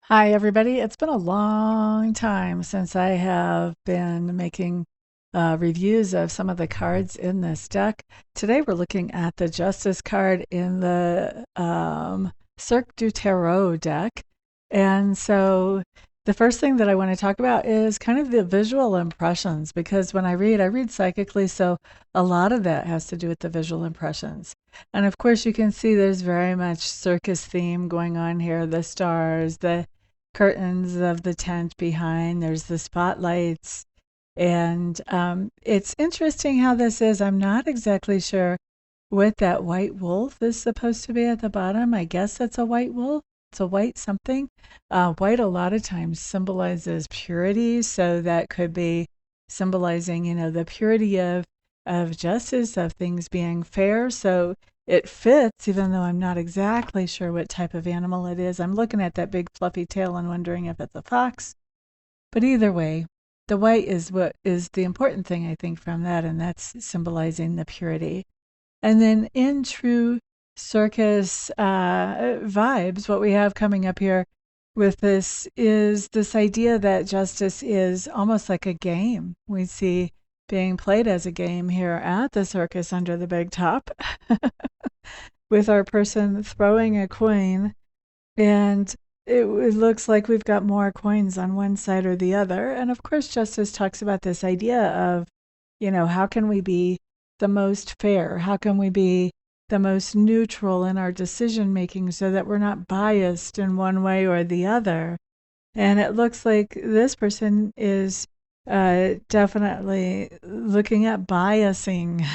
Hi, everybody. It's been a long time since I have been making reviews of some of the cards in this deck. Today, we're looking at the Justice card in the Cirque du Tarot deck. And so, the first thing that I want to talk about is kind of the visual impressions, because when I read psychically, so a lot of that has to do with the visual impressions. And of course, you can see there's very much circus theme going on here, the stars, the curtains of the tent behind. There's the spotlights. And it's interesting how this is. I'm not exactly sure what that white wolf is supposed to be at the bottom. I guess it's a white wolf. It's a white something. White a lot of times symbolizes purity. So that could be symbolizing, the purity of justice, of things being fair. So it fits, even though I'm not exactly sure what type of animal it is. I'm looking at that big fluffy tail and wondering if it's a fox. But either way, the white is what is the important thing, I think, from that, and that's symbolizing the purity. And then in true circus vibes, what we have coming up here with this is this idea that justice is almost like a game. We see being played as a game here at the circus under the big top with our person throwing a coin, and it looks like we've got more coins on one side or the other. And of course, Justice talks about this idea of, how can we be the most fair? How can we be the most neutral in our decision making so that we're not biased in one way or the other? And it looks like this person is definitely looking at biasing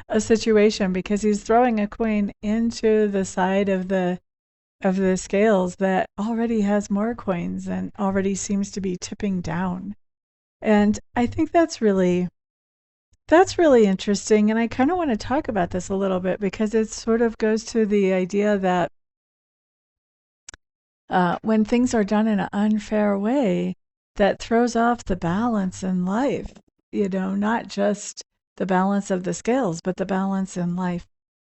a situation, because he's throwing a coin into the side of the scales that already has more coins and already seems to be tipping down. And I think that's really interesting. And I kind of want to talk about this a little bit, because it sort of goes to the idea that when things are done in an unfair way, that throws off the balance in life, not just the balance of the scales, but the balance in life.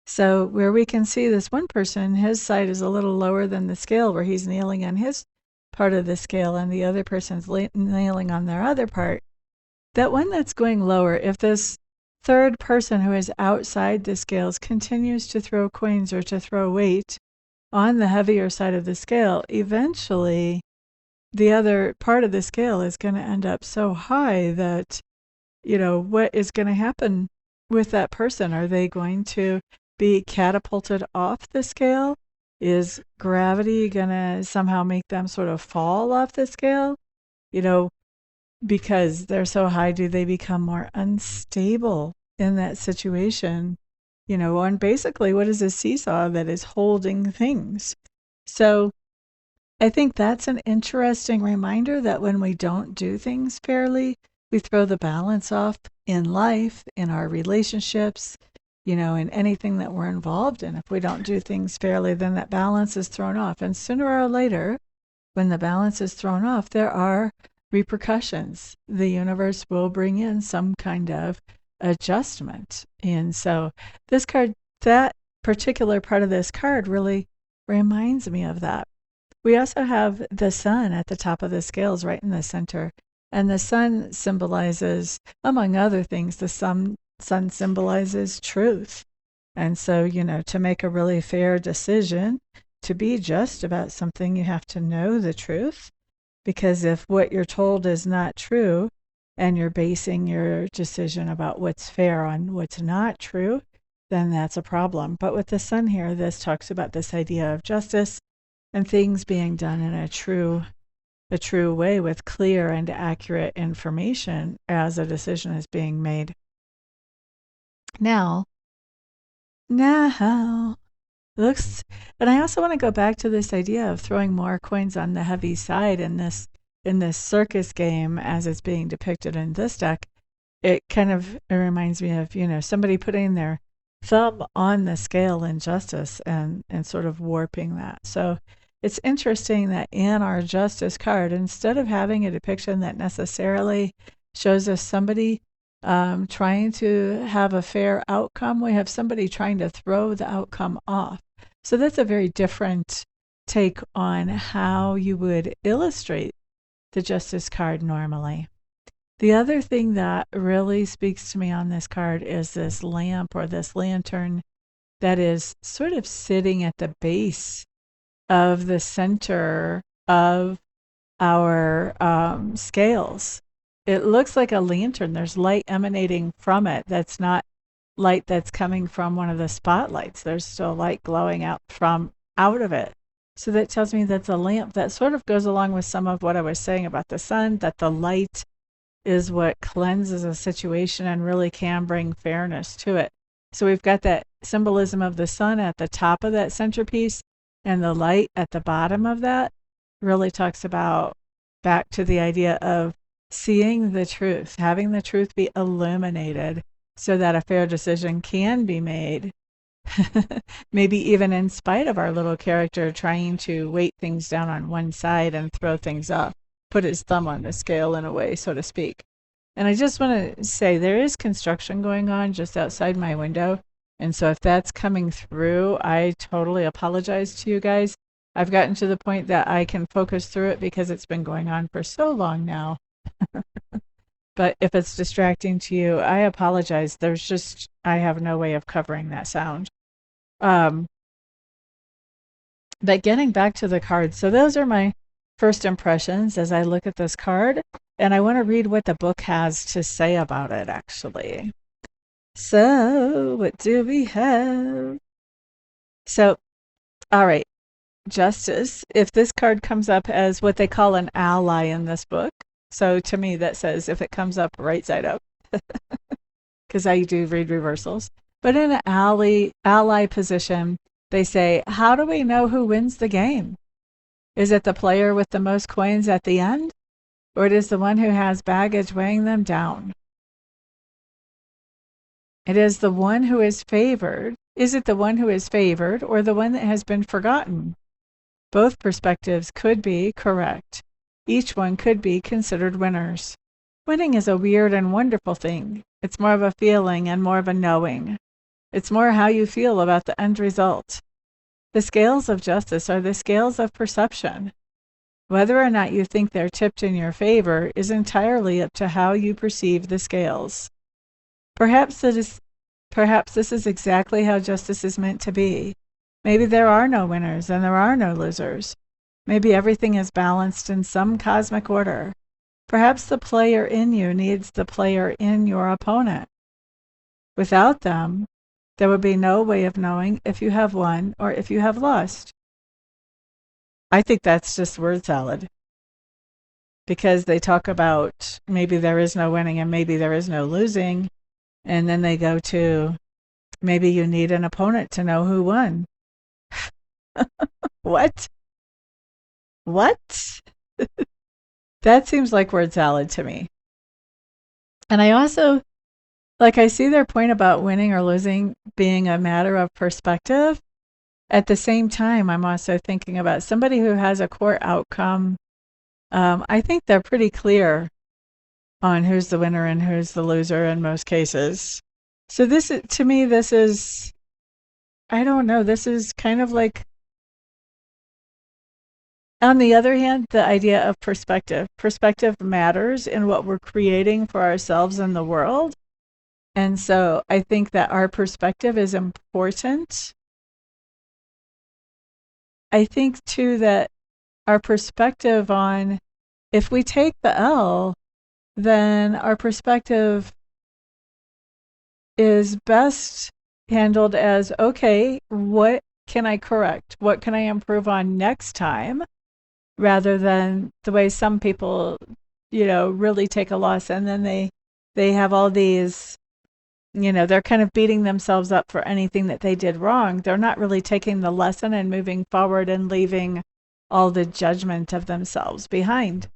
So where we can see this one person, his side is a little lower than the scale, where he's kneeling on his part of the scale and the other person's kneeling on their other part. That one that's going lower, if this third person who is outside the scales continues to throw coins or to throw weight on the heavier side of the scale, eventually the other part of the scale is going to end up so high that, what is going to happen with that person? Are they going to be catapulted off the scale? Is gravity going to somehow make them sort of fall off the scale? Because they're so high, do they become more unstable in that situation? And basically, what is a seesaw that is holding things? So I think that's an interesting reminder that when we don't do things fairly, we throw the balance off in life, in our relationships, in anything that we're involved in. If we don't do things fairly, then that balance is thrown off. And sooner or later, when the balance is thrown off, there are repercussions. The universe will bring in some kind of adjustment. And so this card, that particular part of this card really reminds me of that. We also have the sun at the top of the scales right in the center. And the sun symbolizes, among other things, the sun symbolizes truth. And so, to make a really fair decision, to be just about something, you have to know the truth. Because if what you're told is not true, and you're basing your decision about what's fair on what's not true, then that's a problem. But with the sun here, this talks about this idea of justice and things being done in a true way with clear and accurate information as a decision is being made. Now, looks, and I also want to go back to this idea of throwing more coins on the heavy side in this circus game as it's being depicted in this deck. It reminds me of, somebody putting their thumb on the scale in justice and sort of warping that. So it's interesting that in our justice card, instead of having a depiction that necessarily shows us somebody trying to have a fair outcome, we have somebody trying to throw the outcome off. So that's a very different take on how you would illustrate the Justice card normally. The other thing that really speaks to me on this card is this lamp or this lantern that is sort of sitting at the base of the center of our scales. It looks like a lantern. There's light emanating from it. That's not light that's coming from one of the spotlights. There's still light glowing out of it. So that tells me that's a lamp. That sort of goes along with some of what I was saying about the sun, that the light is what cleanses a situation and really can bring fairness to it. So we've got that symbolism of the sun at the top of that centerpiece, and the light at the bottom of that really talks about back to the idea of seeing the truth, having the truth be illuminated so that a fair decision can be made. Maybe even in spite of our little character trying to weight things down on one side and throw things up, put his thumb on the scale in a way, so to speak. And I just want to say there is construction going on just outside my window. And so if that's coming through, I totally apologize to you guys. I've gotten to the point that I can focus through it because it's been going on for so long now. But if it's distracting to you, I apologize. I have no way of covering that sound. But getting back to the cards, so those are my first impressions as I look at this card, and I want to read what the book has to say about it, actually. So, what do we have? So, all right, Justice. If this card comes up as what they call an ally in this book, so to me that says if it comes up right side up, because I do read reversals. But in an ally position, they say, how do we know who wins the game? Is it the player with the most coins at the end? Or it is the one who has baggage weighing them down? It is the one who is favored. Is it the one who is favored or the one that has been forgotten? Both perspectives could be correct. Each one could be considered winners. Winning is a weird and wonderful thing. It's more of a feeling and more of a knowing. It's more how you feel about the end result. The scales of justice are the scales of perception. Whether or not you think they're tipped in your favor is entirely up to how you perceive the scales. Perhaps this is exactly how justice is meant to be. Maybe there are no winners and there are no losers. Maybe everything is balanced in some cosmic order. Perhaps the player in you needs the player in your opponent. Without them, there would be no way of knowing if you have won or if you have lost. I think that's just word salad. Because they talk about maybe there is no winning and maybe there is no losing. And then they go to maybe you need an opponent to know who won. What? What? That seems like word salad to me. And I also, I see their point about winning or losing being a matter of perspective. At the same time, I'm also thinking about somebody who has a court outcome. I think they're pretty clear on who's the winner and who's the loser in most cases. So this is, to me, this is, I don't know, this is kind of like, on the other hand, the idea of perspective. Perspective matters in what we're creating for ourselves in the world. And so I think that our perspective is important. I think, too, that our perspective on, if we take the L, then our perspective is best handled as, okay, what can I correct? What can I improve on next time? Rather than the way some people, really take a loss and then they have all these, they're kind of beating themselves up for anything that they did wrong. They're not really taking the lesson and moving forward and leaving all the judgment of themselves behind.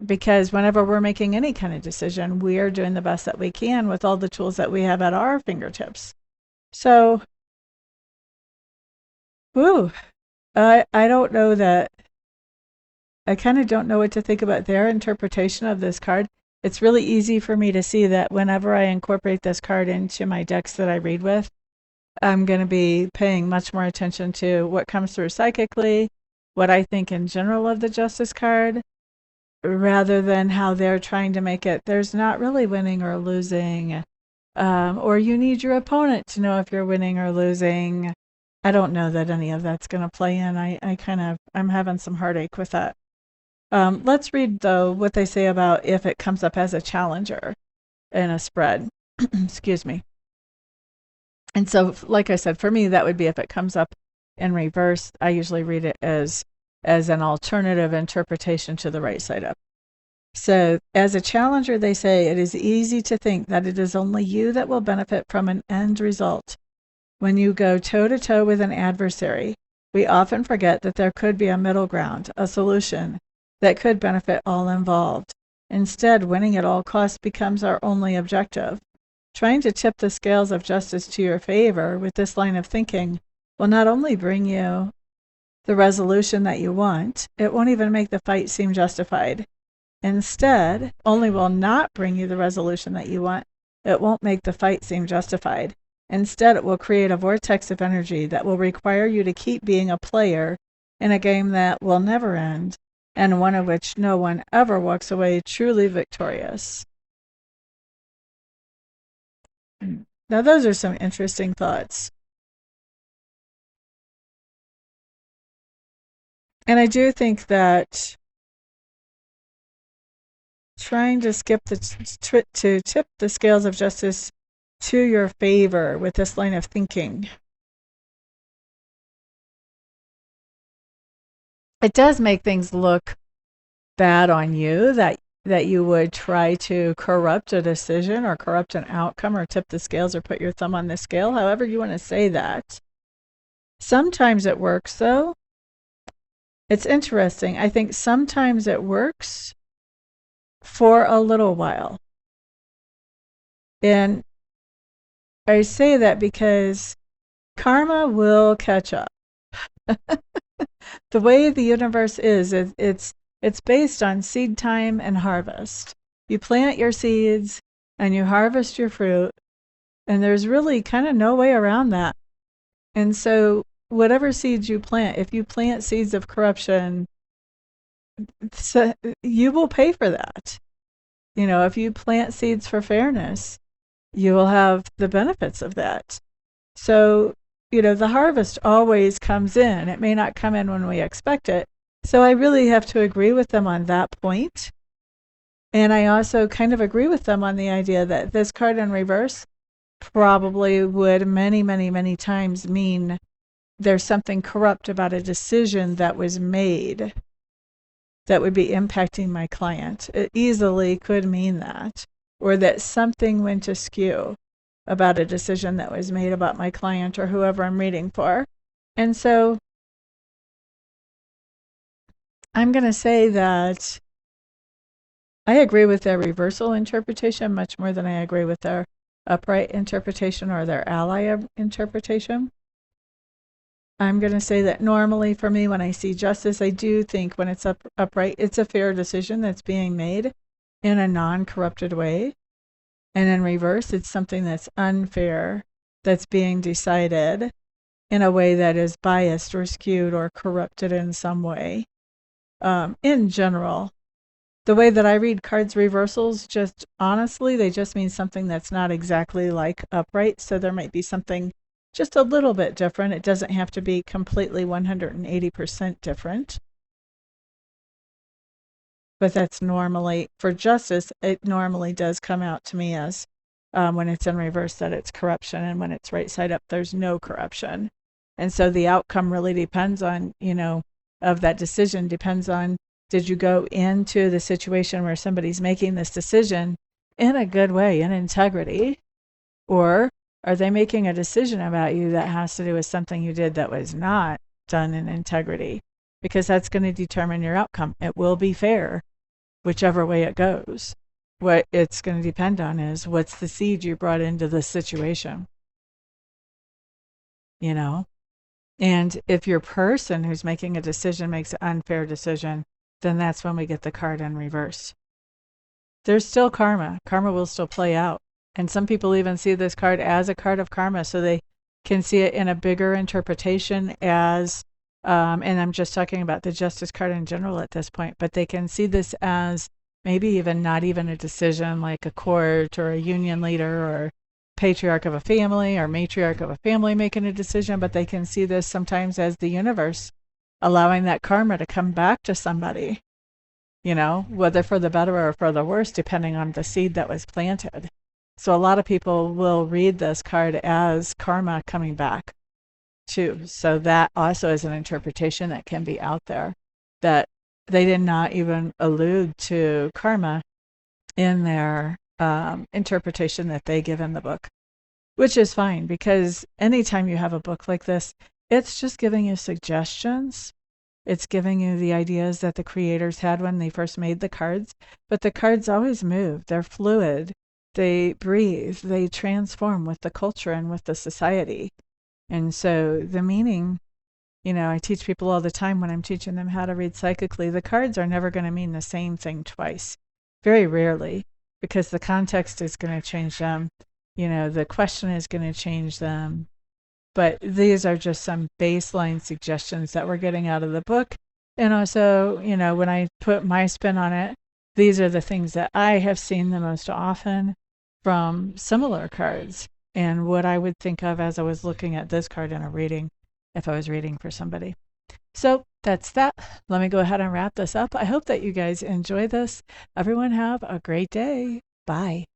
Because whenever we're making any kind of decision, we are doing the best that we can with all the tools that we have at our fingertips. So, I don't know that, I kind of don't know what to think about their interpretation of this card. It's really easy for me to see that whenever I incorporate this card into my decks that I read with, I'm going to be paying much more attention to what comes through psychically, what I think in general of the Justice card, rather than how they're trying to make it. There's not really winning or losing, or you need your opponent to know if you're winning or losing. I don't know that any of that's going to play in. I'm having some heartache with that. Let's read, though, what they say about if it comes up as a challenger in a spread. Excuse me. And so, like I said, for me, that would be if it comes up in reverse. I usually read it as an alternative interpretation to the right side up. So, as a challenger, they say it is easy to think that it is only you that will benefit from an end result. When you go toe-to-toe with an adversary, we often forget that there could be a middle ground, a solution that could benefit all involved. Instead, winning at all costs becomes our only objective. Trying to tip the scales of justice to your favor with this line of thinking will not only bring you the resolution that you want, it won't even make the fight seem justified. Instead, only will not bring you the resolution that you want, it won't make the fight seem justified. Instead, it will create a vortex of energy that will require you to keep being a player in a game that will never end, and one of which no one ever walks away truly victorious. Now, those are some interesting thoughts. And I do think that trying to tip the scales of justice to your favor with this line of thinking, it does make things look bad on you that you would try to corrupt a decision or corrupt an outcome or tip the scales or put your thumb on the scale, however you want to say that. Sometimes it works, though. It's interesting. I think sometimes it works for a little while. And I say that because karma will catch up. The way the universe is, it's based on seed time and harvest. You plant your seeds and you harvest your fruit, and there's really kind of no way around that. And so whatever seeds you plant, if you plant seeds of corruption, so you will pay for that. You know, if you plant seeds for fairness, you will have the benefits of that. So, you know, the harvest always comes in. It may not come in when we expect it. So I really have to agree with them on that point. And I also kind of agree with them on the idea that this card in reverse probably would many, many, many times mean there's something corrupt about a decision that was made that would be impacting my client. It easily could mean that, or that something went askew about a decision that was made about my client or whoever I'm reading for. And so I'm going to say that I agree with their reversal interpretation much more than I agree with their upright interpretation or their ally interpretation. I'm going to say that normally for me, when I see justice, I do think when it's upright, it's a fair decision that's being made in a non-corrupted way. And in reverse, it's something that's unfair, that's being decided in a way that is biased or skewed or corrupted in some way. In general, the way that I read cards reversals, just honestly, they just mean something that's not exactly like upright. So there might be something just a little bit different. It doesn't have to be completely 180% different. But that's normally, for justice, it normally does come out to me as when it's in reverse that it's corruption, and when it's right side up, there's no corruption. And so the outcome really depends on, you know, of that decision depends on, did you go into the situation where somebody's making this decision in a good way, in integrity, or are they making a decision about you that has to do with something you did that was not done in integrity? Because that's going to determine your outcome. It will be fair, whichever way it goes. What it's going to depend on is what's the seed you brought into this situation. You know? And if your person who's making a decision makes an unfair decision, then that's when we get the card in reverse. There's still karma. Karma will still play out. And some people even see this card as a card of karma. So can see it in a bigger interpretation as, and I'm just talking about the Justice card in general at this point, but they can see this as maybe even not even a decision like a court or a union leader or patriarch of a family or matriarch of a family making a decision, but they can see this sometimes as the universe allowing that karma to come back to somebody, whether for the better or for the worse, depending on the seed that was planted. So a lot of people will read this card as karma coming back too. So that also is an interpretation that can be out there, that they did not even allude to karma in their interpretation that they give in the book, which is fine, because anytime you have a book like this, it's just giving you suggestions. It's giving you the ideas that the creators had when they first made the cards, but the cards always move. They're fluid. They breathe. They transform with the culture and with the society. And so the meaning, I teach people all the time when I'm teaching them how to read psychically, the cards are never going to mean the same thing twice. Very rarely, because the context is going to change them. The question is going to change them. But these are just some baseline suggestions that we're getting out of the book. And also, when I put my spin on it, these are the things that I have seen the most often from similar cards and what I would think of as I was looking at this card in a reading, if I was reading for somebody. So that's that. Let me go ahead and wrap this up. I hope that you guys enjoy this. Everyone have a great day. Bye.